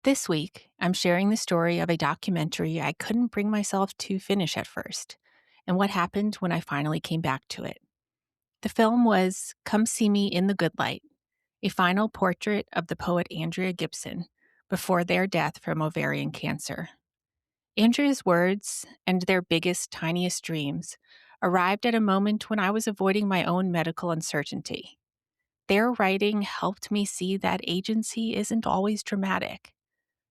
This week, I'm sharing the story of a documentary I couldn't bring myself to finish at first, and what happened when I finally came back to it. The film was Come See Me in the Good Light, a final portrait of the poet Andrea Gibson before their death from ovarian cancer. Andrea's words and their biggest, tiniest dreams arrived at a moment when I was avoiding my own medical uncertainty. Their writing helped me see that agency isn't always dramatic.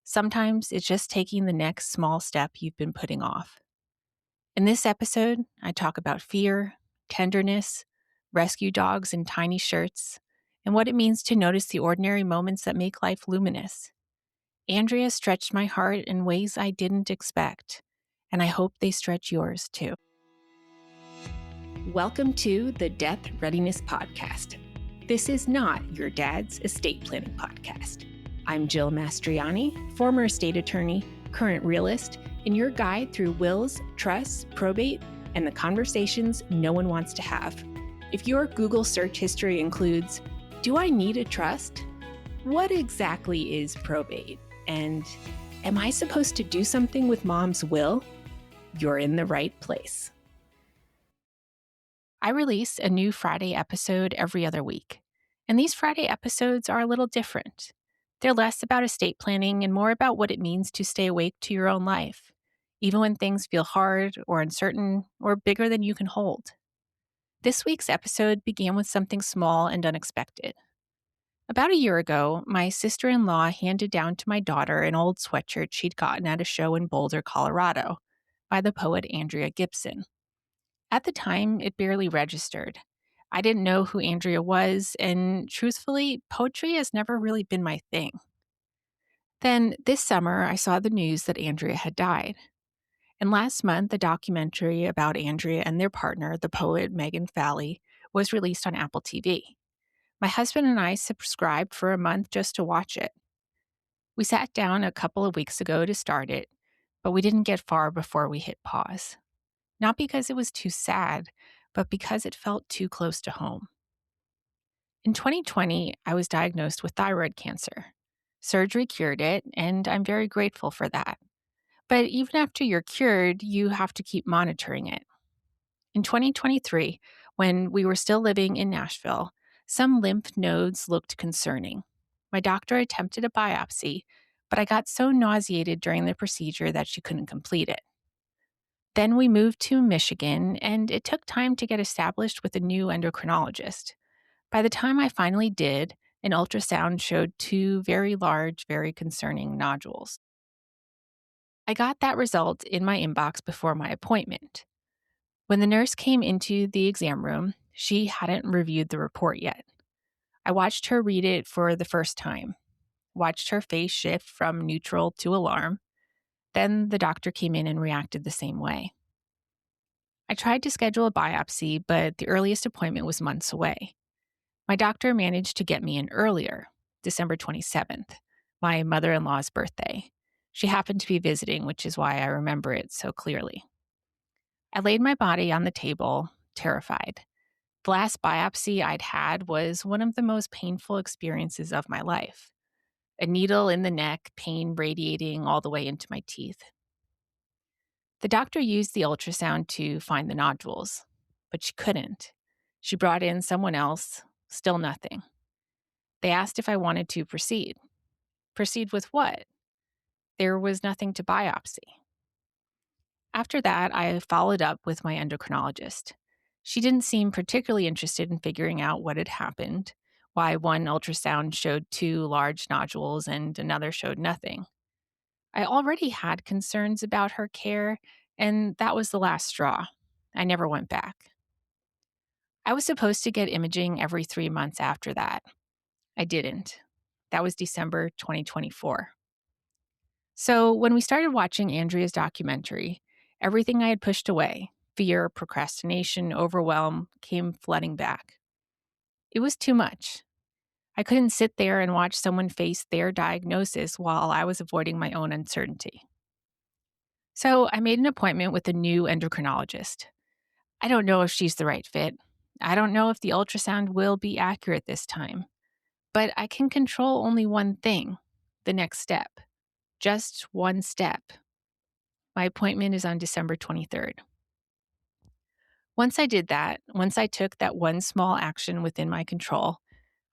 Sometimes it's just taking the next small step you've been putting off. In this episode, I talk about fear, tenderness, rescue dogs in tiny shirts, and what it means to notice the ordinary moments that make life luminous. Andrea stretched my heart in ways I didn't expect, and I hope they stretch yours too. Welcome to the Death Readiness Podcast. This is not your dad's estate planning podcast. I'm Jill Mastriani, former estate attorney, current realist, and your guide through wills, trusts, probate, and the conversations no one wants to have. If your Google search history includes, "Do I need a trust?" What exactly is probate? And am I supposed to do something with mom's will? You're in the right place. I release a new Friday episode every other week, and these Friday episodes are a little different. They're less about estate planning and more about what it means to stay awake to your own life, even when things feel hard or uncertain or bigger than you can hold. This week's episode began with something small and unexpected. About a year ago, my sister-in-law handed down to my daughter an old sweatshirt she'd gotten at a show in Boulder, Colorado, by the poet Andrea Gibson. At the time, it barely registered. I didn't know who Andrea was, and truthfully, poetry has never really been my thing. Then, this summer, I saw the news that Andrea had died. And last month, a documentary about Andrea and their partner, the poet Megan Falley, was released on Apple TV. My husband and I subscribed for a month just to watch it. We sat down a couple of weeks ago to start it, but we didn't get far before we hit pause. Not because it was too sad, but because it felt too close to home. In 2020, I was diagnosed with thyroid cancer. Surgery cured it, and I'm very grateful for that. But even after you're cured, you have to keep monitoring it. In 2023, when we were still living in Nashville, some lymph nodes looked concerning. My doctor attempted a biopsy, but I got so nauseated during the procedure that she couldn't complete it. Then we moved to Michigan, and it took time to get established with a new endocrinologist. By the time I finally did, an ultrasound showed two very large, very concerning nodules. I got that result in my inbox before my appointment. When the nurse came into the exam room, she hadn't reviewed the report yet. I watched her read it for the first time, watched her face shift from neutral to alarm. Then the doctor came in and reacted the same way. I tried to schedule a biopsy, but the earliest appointment was months away. My doctor managed to get me in earlier, December 27th, my mother-in-law's birthday. She happened to be visiting, which is why I remember it so clearly. I laid my body on the table, terrified. The last biopsy I'd had was one of the most painful experiences of my life. A needle in the neck, pain radiating all the way into my teeth. The doctor used the ultrasound to find the nodules, but she couldn't. She brought in someone else, still nothing. They asked if I wanted to proceed. Proceed with what? There was nothing to biopsy. After that, I followed up with my endocrinologist. She didn't seem particularly interested in figuring out what had happened, why one ultrasound showed two large nodules and another showed nothing. I already had concerns about her care, and that was the last straw. I never went back. I was supposed to get imaging every 3 months after that. I didn't. That was December 2024. So when we started watching Andrea's documentary, everything I had pushed away, fear, procrastination, overwhelm, came flooding back. It was too much. I couldn't sit there and watch someone face their diagnosis while I was avoiding my own uncertainty. So I made an appointment with a new endocrinologist. I don't know if she's the right fit. I don't know if the ultrasound will be accurate this time. But I can control only one thing, the next step. just one step. My appointment is on December 23rd. Once I did that, once I took that one small action within my control,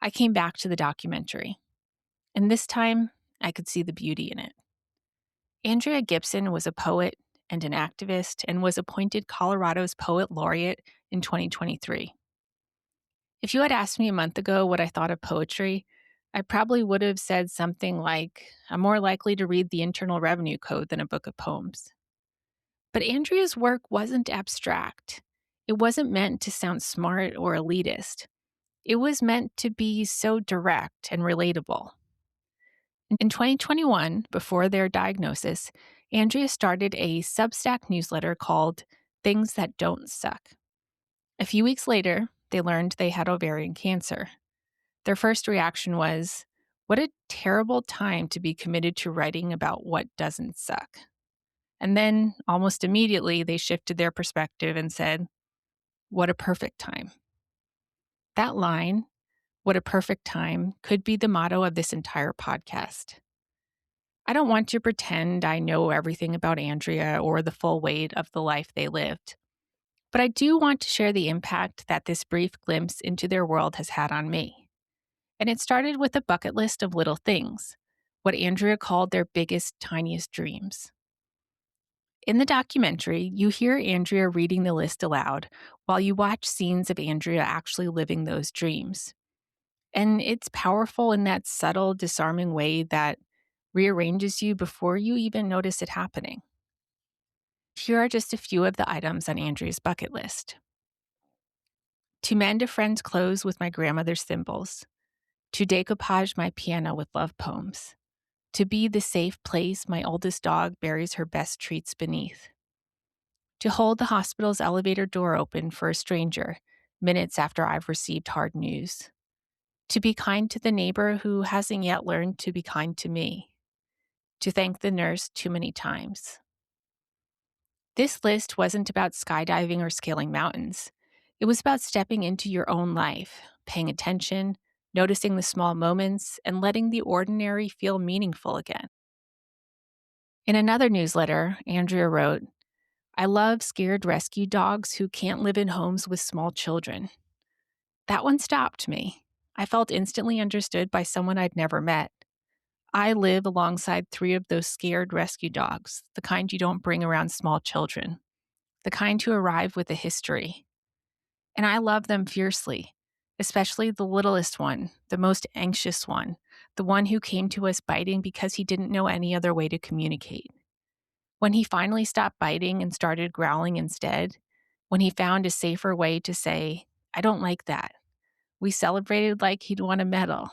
I came back to the documentary. And this time, I could see the beauty in it. Andrea Gibson was a poet and an activist and was appointed Colorado's Poet Laureate in 2023. If you had asked me a month ago what I thought of poetry, I probably would have said something like, I'm more likely to read the Internal Revenue Code than a book of poems. But Andrea's work wasn't abstract. It wasn't meant to sound smart or elitist. It was meant to be so direct and relatable. In 2021, before their diagnosis, Andrea started a Substack newsletter called Things That Don't Suck. A few weeks later, they learned they had ovarian cancer. Their first reaction was, what a terrible time to be committed to writing about what doesn't suck. And then, almost immediately, they shifted their perspective and said, what a perfect time. That line, what a perfect time, could be the motto of this entire podcast. I don't want to pretend I know everything about Andrea or the full weight of the life they lived, but I do want to share the impact that this brief glimpse into their world has had on me. And it started with a bucket list of little things, what Andrea called their biggest, tiniest dreams. In the documentary, you hear Andrea reading the list aloud while you watch scenes of Andrea actually living those dreams. And it's powerful in that subtle, disarming way that rearranges you before you even notice it happening. Here are just a few of the items on Andrea's bucket list. To mend a friend's clothes with my grandmother's thimbles. To decoupage my piano with love poems. To be the safe place my oldest dog buries her best treats beneath. To hold the hospital's elevator door open for a stranger minutes after I've received hard news. To be kind to the neighbor who hasn't yet learned to be kind to me. To thank the nurse too many times. This list wasn't about skydiving or scaling mountains. It was about stepping into your own life, paying attention, noticing the small moments, and letting the ordinary feel meaningful again. In another newsletter, Andrea wrote, I love scared rescue dogs who can't live in homes with small children. That one stopped me. I felt instantly understood by someone I'd never met. I live alongside 3 of those scared rescue dogs, the kind you don't bring around small children, the kind who arrive with a history. And I love them fiercely, especially the littlest one, the most anxious one, the one who came to us biting because he didn't know any other way to communicate. When he finally stopped biting and started growling instead, when he found a safer way to say, I don't like that, we celebrated like he'd won a medal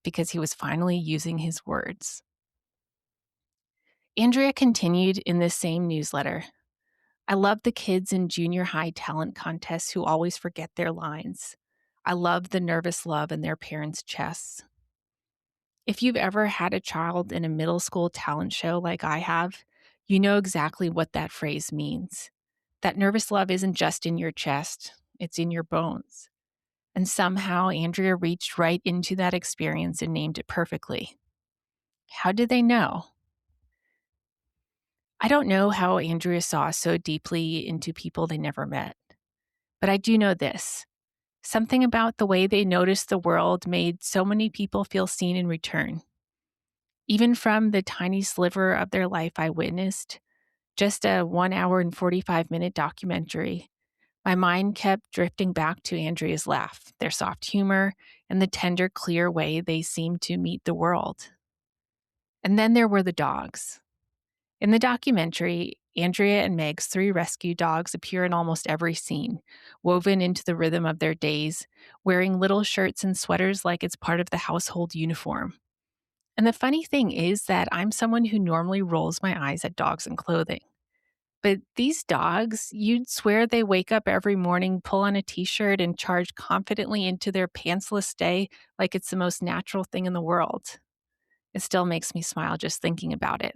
because he was finally using his words. Andrea continued in this same newsletter. I love the kids in junior high talent contests who always forget their lines. I love the nervous love in their parents' chests. If you've ever had a child in a middle school talent show like I have, you know exactly what that phrase means. That nervous love isn't just in your chest, it's in your bones. And somehow Andrea reached right into that experience and named it perfectly. How did they know? I don't know how Andrea saw so deeply into people they never met. But I do know this. Something about the way they noticed the world made so many people feel seen in return. Even from the tiny sliver of their life I witnessed, just a 1 hour and 45-minute documentary, my mind kept drifting back to Andrea's laugh, their soft humor, and the tender, clear way they seemed to meet the world. And then there were the dogs. In the documentary, Andrea and Meg's 3 rescue dogs appear in almost every scene, woven into the rhythm of their days, wearing little shirts and sweaters like it's part of the household uniform. And the funny thing is that I'm someone who normally rolls my eyes at dogs and clothing. But these dogs, you'd swear they wake up every morning, pull on a t-shirt, and charge confidently into their pantsless day like it's the most natural thing in the world. It still makes me smile just thinking about it.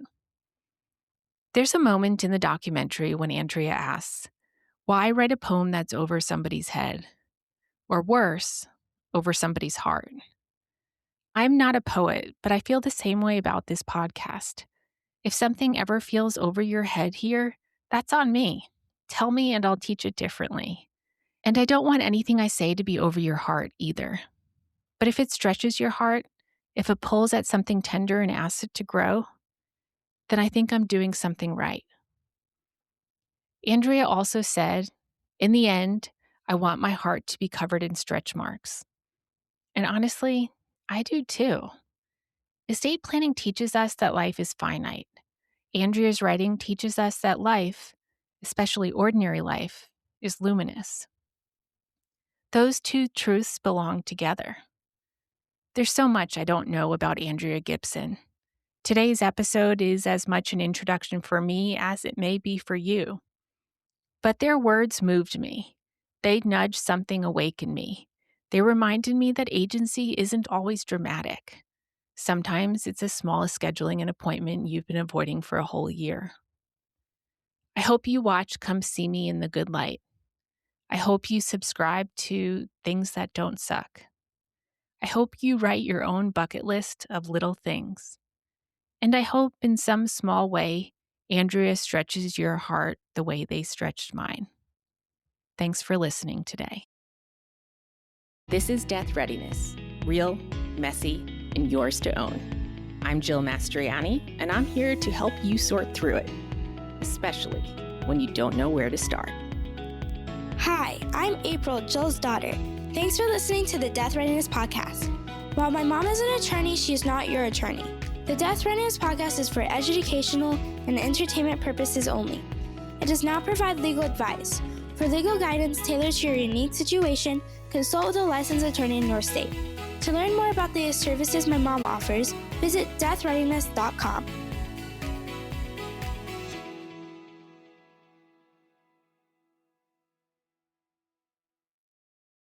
There's a moment in the documentary when Andrea asks, why write a poem that's over somebody's head? Or worse, over somebody's heart? I'm not a poet, but I feel the same way about this podcast. If something ever feels over your head here, that's on me. Tell me and I'll teach it differently. And I don't want anything I say to be over your heart either. But if it stretches your heart, if it pulls at something tender and asks it to grow, then I think I'm doing something right. Andrea also said, in the end, I want my heart to be covered in stretch marks. And honestly, I do too. Estate planning teaches us that life is finite. Andrea's writing teaches us that life, especially ordinary life, is luminous. Those two truths belong together. There's so much I don't know about Andrea Gibson. Today's episode is as much an introduction for me as it may be for you. But their words moved me. They nudged something awake in me. They reminded me that agency isn't always dramatic. Sometimes it's as small as scheduling an appointment you've been avoiding for a whole year. I hope you watch Come See Me in the Good Light. I hope you subscribe to Things That Don't Suck. I hope you write your own bucket list of little things. And I hope in some small way, Andrea stretches your heart the way they stretched mine. Thanks for listening today. This is Death Readiness, real, messy, and yours to own. I'm Jill Mastriani, and I'm here to help you sort through it, especially when you don't know where to start. Hi, I'm April, Jill's daughter. Thanks for listening to the Death Readiness Podcast. While my mom is an attorney, she is not your attorney. The Death Readiness Podcast is for educational and entertainment purposes only. It does not provide legal advice. For legal guidance tailored to your unique situation, consult with a licensed attorney in your state. To learn more about the services my mom offers, visit deathreadiness.com.